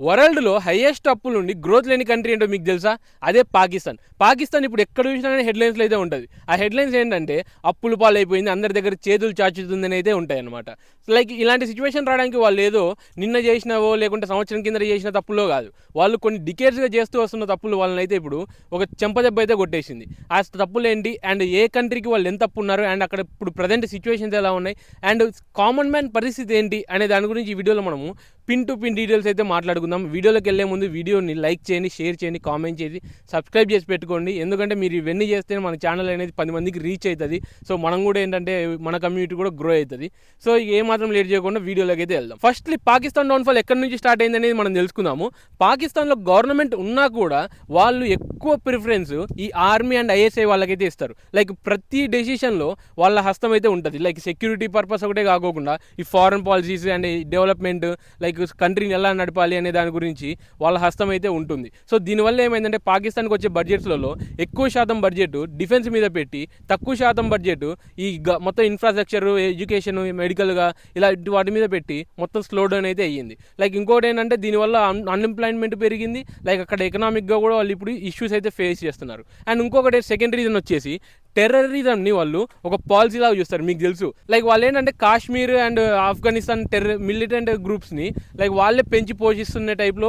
వరల్డ్‌లో highest అప్పులుండి growth లేని country ఏంటో మీకు తెలుసా? అదే పాకిస్తాన్. పాకిస్తాన్ ఇప్పుడు ఎక్కడ చూసినా గాని హెడ్‌లైన్స్‌లో అయితే ఉంటది. ఆ హెడ్‌లైన్స్ ఏంటంటే అప్పుల పాలైపోయింది, అందరి దగ్గర చేతులు చాచుతుందని అయితే ఉంటాయన్నమాట. లైక్ ఇలాంటి సిట్యుయేషన్ రావడానికి వాళ్ళేదో నిన్న చేసినవో లేకుంటే సంవత్సరం కిందట చేసిన తప్పులో కాదు. వాళ్ళు కొన్ని డికేడ్స్‌గా చేస్తూ వస్తున్న తప్పులు వాళ్ళనైతే ఇప్పుడు ఒక చెంపదెబ్బ అయితే కొట్టేసింది. ఆ తప్పులేంటి అండ్ ఏ కంట్రీకి వాళ్ళు ఎంత అప్పు ఉన్నారు అండ్ అక్కడ ఇప్పుడు ప్రెజెంట్ సిట్యుయేషన్స్ ఎలా ఉన్నాయి అండ్ కామన్ మ్యాన్ పరిస్థితి ఏంటి అనే దాని గురించి ఈ వీడియోలో మనము పిన్ టు పిన్ డీటెయిల్స్ అయితే మాట్లాడుకుందాం. వీడియోలోకి వెళ్ళే ముందు వీడియోని లైక్ చేయండి, షేర్ చేయండి, కామెంట్ చేసి సబ్స్క్రైబ్ చేసి పెట్టుకోండి. ఎందుకంటే మీరు ఇవన్నీ చేస్తే మన ఛానల్ అనేది 10 మందికి రీచ్ అవుతుంది. సో మనం కూడా ఏంటంటే మన కమ్యూనిటీ కూడా గ్రో అవుతుంది. సో ఏమాత్రం లేట్ చేయకుండా వీడియోలోకి అయితే వెళ్దాం. ఫస్ట్లీ పాకిస్తాన్ డౌన్ఫాల్ ఎక్కడి నుంచి స్టార్ట్ అయింది అనేది మనం తెలుసుకుందాము. పాకిస్తాన్లో గవర్నమెంట్ ఉన్నా కూడా వాళ్ళు ఎక్కువ ప్రిఫరెన్స్ ఈ ఆర్మీ అండ్ ఐఎస్ఐ వాళ్ళకైతే ఇస్తారు. లైక్ ప్రతి డెసిషన్లో వాళ్ళ హస్తం అయితే ఉంటుంది. లైక్ సెక్యూరిటీ పర్పస్ ఒకటే కాకుండా ఈ foreign policies and development like కంట్రీని ఎలా నడపాలి అనే దాని గురించి వాళ్ళ హస్తం అయితే ఉంటుంది. సో దీనివల్ల ఏమైందంటే పాకిస్తాన్కి వచ్చే బడ్జెట్స్లలో ఎక్కువ శాతం బడ్జెట్ డిఫెన్స్ మీద పెట్టి తక్కువ శాతం బడ్జెట్ ఈ మొత్తం ఇన్ఫ్రాస్ట్రక్చర్, ఎడ్యుకేషన్, మెడికల్గా ఇలాంటి వాటి మీద పెట్టి మొత్తం స్లో డౌన్ అయితే అయ్యింది. లైక్ ఇంకోటి ఏంటంటే దీనివల్ల అన్ఎంప్లాయ్మెంట్ పెరిగింది. లైక్ అక్కడ ఎకనామిక్గా కూడా వాళ్ళు ఇప్పుడు ఇష్యూస్ అయితే ఫేస్ చేస్తున్నారు. అండ్ ఇంకొకటి సెకండ్ రీజన్ వచ్చేసి టెర్రరిజంని వాళ్ళు ఒక పాలసీ లాగా చూస్తారు. మీకు తెలుసు లైక్ వాళ్ళు ఏంటంటే కాశ్మీర్ అండ్ ఆఫ్ఘనిస్తాన్ మిలిటెంట్ గ్రూప్స్ని లైక్ వాళ్ళే పెంచి పోషిస్తున్న టైప్లో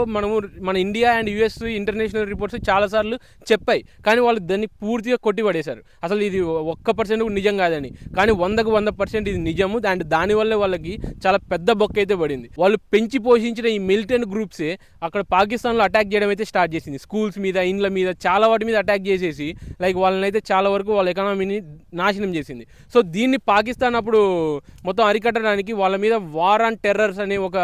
మన India and US international reports చాలాసార్లు చెప్పాయి. కానీ వాళ్ళు దాన్ని పూర్తిగా కొట్టిపడేశారు. అసలు ఇది 1% కూడా నిజం కాదని. కానీ 100% ఇది నిజము. అండ్ దానివల్ల వాళ్ళకి చాలా పెద్ద బొక్క అయితే పడింది. వాళ్ళు పెంచి పోషించిన ఈ మిలిటెంట్ గ్రూప్సే అక్కడ పాకిస్తాన్లో అటాక్ చేయడం అయితే స్టార్ట్ చేసింది. స్కూల్స్ మీద, ఇండ్ల మీద, చాలా వాటి మీద అటాక్ చేసేసి లైక్ వాళ్ళని అయితే చాలా వరకు వాళ్ళ ఎకానమీని నాశనం చేసింది. సో దీన్ని పాకిస్తాన్ అప్పుడు మొత్తం అరికట్టడానికి వాళ్ళ మీద వార్ ఆన్ టెర్రర్స్ అనే ఒక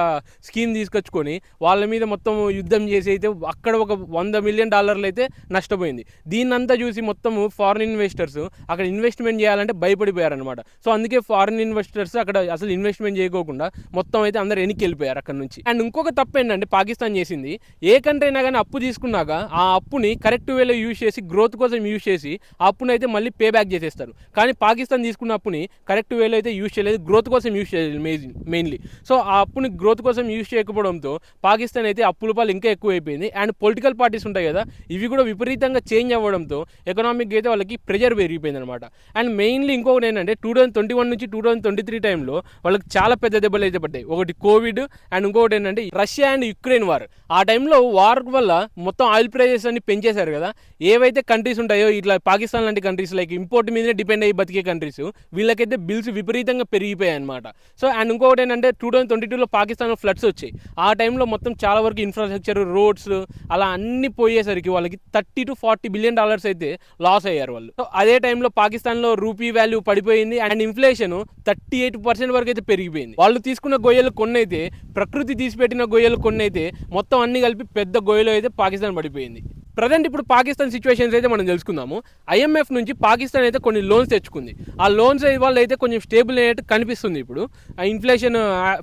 స్కీమ్ తీసుకొచ్చుకొని వాళ్ళ మీద మొత్తం యుద్ధం చేసి అయితే అక్కడ ఒక $100 మిలియన్ అయితే నష్టపోయింది. దీన్నంతా చూసి మొత్తము ఫారిన్ ఇన్వెస్టర్స్ అక్కడ ఇన్వెస్ట్మెంట్ చేయాలంటే భయపడిపోయారనమాట. సో అందుకే ఫారిన్ ఇన్వెస్టర్స్ అక్కడ అసలు ఇన్వెస్ట్మెంట్ చేయకోకుండా మొత్తం అయితే అందరు వెనక్కి వెళ్ళిపోయారు అక్కడ నుంచి. అండ్ ఇంకొక తప్పు ఏంటంటే పాకిస్తాన్ చేసింది, ఏ కంట్రీ అయినా కానీ అప్పు తీసుకున్నాక ఆ అప్పుని కరెక్ట్ వేలో యూజ్ చేసి గ్రోత్ కోసం యూజ్ చేసి ఆ అప్పుని అయితే మళ్ళీ పే బ్యాక్ చేసేస్తారు. కానీ పాకిస్తాన్ తీసుకున్న అప్పుని కరెక్ట్ వేలో అయితే యూజ్ చేయలేదు, గ్రోత్ కోసం యూజ్ చేయలేదు మెయిన్లీ. సో ఆ అప్పుని గ్రోత్ కోసం యూజ్ చేయకపోవడంతో పాకిస్తాన్ అయితే అప్పుల పాలు ఇంకా ఎక్కువ అయిపోయింది. అండ్ పొలిటికల్ పార్టీస్ ఉంటాయి కదా, ఇవి కూడా విపరీతంగా చేంజ్ అవ్వడంతో ఎకనామిక్ అయితే వాళ్ళకి ప్రెజర్ పెరిగిపోయింది అనమాట. అండ్ మెయిన్లీ ఇంకొకటి ఏంటంటే 2021 నుంచి 2023 టైంలో వాళ్ళకి చాలా పెద్ద దెబ్బలు అయితే పడ్డాయి. ఒకటి కోవిడ్ అండ్ ఇంకొకటి ఏంటంటే రష్యా అండ్ యుక్రెయిన్ వార్. ఆ టైంలో వార్ వల్ల మొత్తం ఆయిల్ ప్రైజెస్ అన్ని పెంచేశారు కదా. ఏవైతే కంట్రీస్ ఉంటాయో ఇట్లా పాకిస్తాన్ లాంటి కంట్రీస్ లైక్ ఇంపోర్ట్ మీదనే డిపెండ్ అయ్యి బతికే కంట్రీస్, వీళ్ళకైతే బిల్స్ విపరీతంగా పెరిగిపోయాయి అనమాట. సో అండ్ ఇంకొకటి ఏంటంటే 2022లో పాకిస్తాన్లో ఫ్లడ్స్ వచ్చాయి. ఆ టైంలో మొత్తం చాలా వరకు ఇన్ఫ్రాస్ట్రక్చర్, రోడ్స్ అలా అన్ని పోయేసరికి వాళ్ళకి $30 to 40 బిలియన్ అయితే లాస్ అయ్యారు వాళ్ళు. సో అదే టైంలో పాకిస్తాన్లో రూపీ వాల్యూ పడిపోయింది అండ్ ఇన్ఫ్లేషన్ 38% వరకు అయితే పెరిగిపోయింది. వాళ్ళు తీసుకున్న గొయ్యలు కొన్ని అయితే, ప్రకృతి తీసిపెట్టిన గొయ్యలు కొన్ని అయితే, మొత్తం అన్ని కలిపి పెద్ద గొయ్యలో అయితే పాకిస్తాన్ పడిపోయింది. ప్రజెంట్ ఇప్పుడు పాకిస్తాన్ సిచ్యువేషన్స్ అయితే మనం తెలుసుకుందాము. IMF నుంచి పాకిస్తాన్ అయితే కొన్ని లోన్స్ తెచ్చుకుంది. ఆ లోన్స్ వల్ల అయితే కొంచెం స్టేబుల్ అయినట్టు కనిపిస్తుంది. ఇప్పుడు ఆ ఇన్ఫ్లేషన్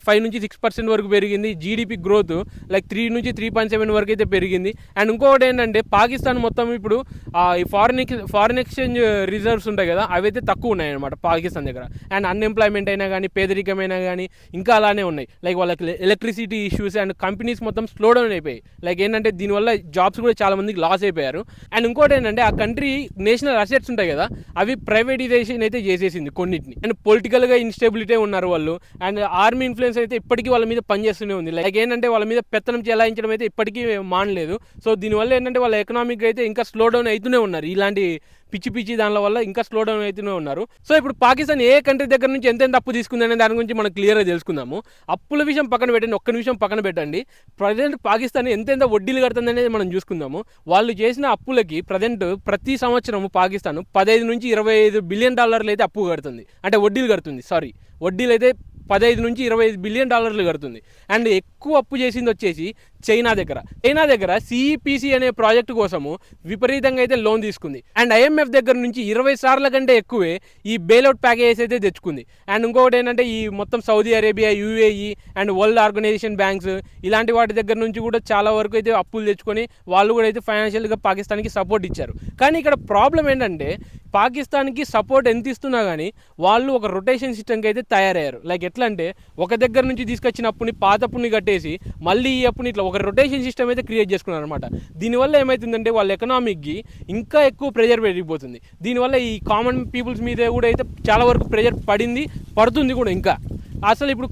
5 నుంచి 6% వరకు పెరిగింది. జీడిపి గ్రోత్ లైక్ 3 నుంచి 3.7 వరకు అయితే పెరిగింది. అండ్ ఇంకొకటి ఏంటంటే పాకిస్తాన్ మొత్తం ఇప్పుడు ఈ ఫారిన్ ఎక్స్చేంజ్ రిజర్వ్స్ ఉంటాయి కదా, అవి అయితే తక్కువ ఉన్నాయి అనమాట పాకిస్తాన్ దగ్గర. అండ్ అన్ఎంప్లాయ్మెంట్ అయినా కానీ, పేదరికమైనా కానీ ఇంకా అలానే ఉన్నాయి. లైక్ వాళ్ళకి ఎలక్ట్రిసిటీ ఇష్యూస్ అండ్ కంపెనీస్ మొత్తం స్లో డౌన్ అయిపోయాయి. లైక్ ఏంటంటే దీనివల్ల జాబ్స్ కూడా చాలా మందికి లాస్ అయిపోయారు. అండ్ ఇంకోటి ఏంటంటే ఆ కంట్రీ నేషనల్ అసెట్స్ ఉంటాయి కదా, అవి ప్రైవేటైజేషన్ అయితే చేసేసింది కొన్నిటిని. అండ్ పొలిటికల్గా ఇన్స్టెబిలిటీ ఉన్నారు వాళ్ళు. అండ్ ఆర్మీ ఇన్ఫ్లుయెన్స్ అయితే ఇప్పటికీ వాళ్ళ మీద పనిచేస్తూనే ఉంది. లైక్ ఏంటంటే వాళ్ళ మీద పెత్తనం చెలాయించడం అయితే ఇప్పటికీ మానలేదు. సో దీనివల్ల ఏంటంటే వాళ్ళ ఎకనామిక్ అయితే ఇంకా స్లో డౌన్ అవుతూనే ఉన్నారు. ఇలాంటి పిచ్చి దాని వల్ల ఇంకా స్లో డౌన్ అవుతూనే ఉన్నారు. సో ఇప్పుడు పాకిస్తాన్ ఏ కంట్రీ దగ్గర నుంచి ఎంతెంత అప్పు తీసుకుందనే దాని గురించి మనం క్లియర్గా తెలుసుకుందాము. అప్పుల విషయం పక్కన పెట్టండి, ఒక్క నిమిషం పక్కన పెట్టండి. ప్రజెంట్ పాకిస్తాన్ ఎంతెంత వడ్డీలు కడుతుంది అనేది మనం చూసుకుందాము. వాళ్ళు చేసిన అప్పులకి ప్రజెంట్ ప్రతి సంవత్సరం పాకిస్తాన్ 15 నుంచి 25 బిలియన్ అయితే అప్పు కడుతుంది. అంటే వడ్డీలు కడుతుంది, వడ్డీలు అయితే 15 నుంచి 25 బిలియన్ కడుతుంది. అండ్ ఎక్కువ అప్పు చేసింది వచ్చేసి చైనా దగ్గర CEPC అనే ప్రాజెక్టు కోసము విపరీతంగా అయితే లోన్ తీసుకుంది. అండ్ IMF దగ్గర నుంచి 20 సార్ల కంటే ఎక్కువే ఈ బెయిల్అవుట్ ప్యాకేజెస్ అయితే తెచ్చుకుంది. అండ్ ఇంకొకటి ఏంటంటే ఈ మొత్తం Saudi Arabia, UAE and world organisation banks ఇలాంటి వాటి దగ్గర నుంచి కూడా చాలా వరకు అయితే అప్పులు తెచ్చుకొని వాళ్ళు కూడా అయితే ఫైనాన్షియల్గా పాకిస్తాన్కి సపోర్ట్ ఇచ్చారు. కానీ ఇక్కడ ప్రాబ్లం ఏంటంటే పాకిస్తాన్కి సపోర్ట్ ఎంత ఇస్తున్నా కానీ వాళ్ళు ఒక రొటేషన్ సిస్టమ్కి అయితే తయారయ్యారు. లైక్ ఎట్లా అంటే ఒక దగ్గర నుంచి తీసుకొచ్చిన అప్పుని పాత అప్పుని కట్టేసి మళ్ళీ ఈ అప్పుని ఇట్లా ఒక రొటేషన్ సిస్టమ్ అయితే క్రియేట్ చేసుకున్నారు అనమాట. దీనివల్ల ఏమవుతుందంటే వాళ్ళ ఎకనామిక్కి ఇంకా ఎక్కువ ప్రెజర్ పెరిగిపోతుంది. దీనివల్ల ఈ కామన్ పీపుల్స్ మీద కూడా అయితే చాలా వరకు ప్రెజర్ పడుతుంది కూడా. ఇంకా అసలు ఇప్పుడు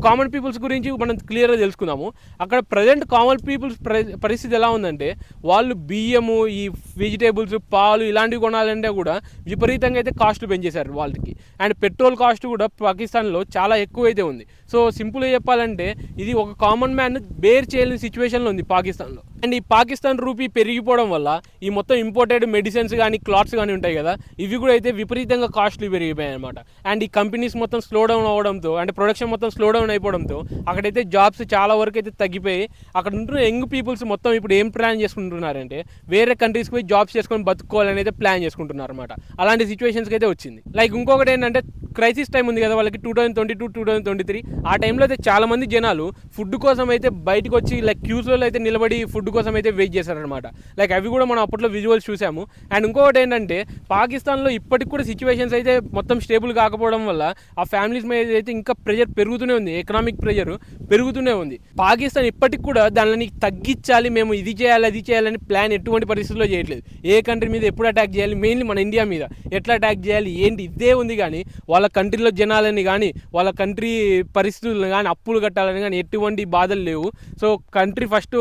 కామన్ పీపుల్స్ గురించి మనం క్లియర్గా తెలుసుకుందాము. అక్కడ ప్రజెంట్ కామన్ పీపుల్స్ పరిస్థితి ఎలా ఉందంటే వాళ్ళు బియ్యము, ఈ వెజిటేబుల్స్, పాలు ఇలాంటివి కొనాలంటే కూడా విపరీతంగా అయితే కాస్ట్లు పెంచేశారు వాళ్ళకి. అండ్ పెట్రోల్ కాస్ట్ కూడా పాకిస్తాన్లో చాలా ఎక్కువ అయితే ఉంది. సో సింపుల్గా చెప్పాలంటే ఇది ఒక కామన్ మ్యాన్ బేర్ చేయలేని సిచ్యువేషన్లో ఉంది పాకిస్తాన్లో. అండ్ ఈ పాకిస్తాన్ రూపీ పెరిగిపోవడం వల్ల ఈ మొత్తం ఇంపోర్టెడ్ మెడిసిన్స్ కానీ క్లాత్స్ కానీ ఉంటాయి కదా, ఇవి కూడా అయితే విపరీతంగా కాస్ట్లీ పెరిగిపోయాయి అనమాట. అండ్ ఈ కంపెనీస్ మొత్తం స్లో డౌన్ అవ్వడంతో, అంటే ప్రొడక్షన్ మొత్తం స్లో డౌన్ అయిపోవడంతో అక్కడైతే జాబ్స్ చాలా వరకు అయితే తగ్గిపోయి అక్కడ ఉంటున్న యంగ్ పీపుల్స్ మొత్తం ఇప్పుడు ఏం ప్లాన్ చేసుకుంటున్నారంటే వేరే కంట్రీస్కి పోయి జాబ్స్ చేసుకొని బతుకోవాలని అయితే ప్లాన్ చేసుకుంటున్నారు అనమాట. అలాంటి సిచ్యువేషన్స్కి అయితే వచ్చింది. లైక్ ఇంకొకటి ఏంటంటే క్రైసిస్ టైం ఉంది కదా వాళ్ళకి, 2022, 2023 ఆ టైంలో అయితే చాలామంది జనాలు ఫుడ్ కోసం అయితే బయటకు వచ్చి లైక్ క్యూస్లో అయితే నిలబడి ఫుడ్ కోసం అయితే వెయిట్ చేశారనమాట. లైక్ అవి కూడా మనం అప్పట్లో విజువల్స్ చూసాము. అండ్ ఇంకొకటి ఏంటంటే పాకిస్తాన్లో ఇప్పటికి కూడా సిచ్యువేషన్స్ అయితే మొత్తం స్టేబుల్ కాకపోవడం వల్ల ఆ ఫ్యామిలీస్ మీద అయితే ఇంకా ప్రెజర్ పెరుగుతూనే ఉంది, ఎకనామిక్ ప్రెజర్ పెరుగుతూనే ఉంది. పాకిస్తాన్ ఇప్పటికి కూడా దానిని తగ్గించాలి, మేము ఇది చేయాలి అది చేయాలని ప్లాన్ ఎటువంటి పరిస్థితుల్లో చేయట్లేదు. ఏ కంట్రీ మీద ఎప్పుడు అటాక్ చేయాలి, మెయిన్లీ మన ఇండియా మీద ఎట్లా అటాక్ చేయాలి ఏంటి ఇదే ఉంది. కానీ వాళ్ళ కంట్రీలో జనాలని కానీ వాళ్ళ కంట్రీ పరిస్థితులను కానీ అప్పులు కట్టాలని కానీ ఎటువంటి బాధలు లేవు. సో కంట్రీ ఫస్ట్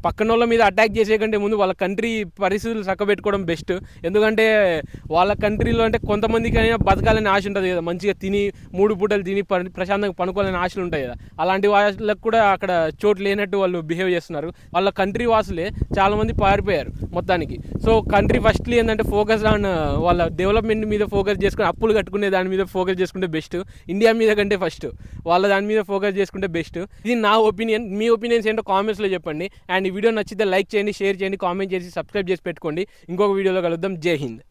పక్కన వాళ్ళ మీద అటాక్ చేసే కంటే ముందు వాళ్ళ కంట్రీ పరిస్థితులు చక్కబెట్టుకోవడం బెస్ట్. ఎందుకంటే వాళ్ళ కంట్రీలో అంటే కొంతమందికి అయినా బతకాలని ఆశ ఉంటుంది కదా, మంచిగా తిని 3 పూటలు తిని ప్రశాంతంగా పనుకోవాలని ఆశలు ఉంటాయి కదా, అలాంటి వాళ్ళకు కూడా అక్కడ చోటు లేనట్టు వాళ్ళు బిహేవ్ చేస్తున్నారు. వాళ్ళ కంట్రీ వాసులే చాలామంది పారిపోయారు మొత్తానికి. సో కంట్రీ ఫస్ట్లీ ఏంటంటే ఫోకస్ ఆన్ వాళ్ళ డెవలప్మెంట్ మీద ఫోకస్ చేసుకుని అప్పులు కట్టుకునే దాని మీద ఫోకస్ చేసుకుంటే బెస్ట్. ఇండియా మీద కంటే ఫస్ట్ వాళ్ళ దాని మీద ఫోకస్ చేసుకుంటే బెస్ట్. ఇది నా ఒపీనియన్. మీ ఒపీనియన్స్ ఏంటో కామెంట్స్లో చెప్పండి. అండ్ ఈ వీడియో నచ్చితే లైక్ చేయండి, షేర్ చేయండి, కామెంట్ చేసి సబ్స్క్రైబ్ చేసి పెట్టుకోండి. ఇంకొక వీడియోలో కలుద్దాం. జై హింద్.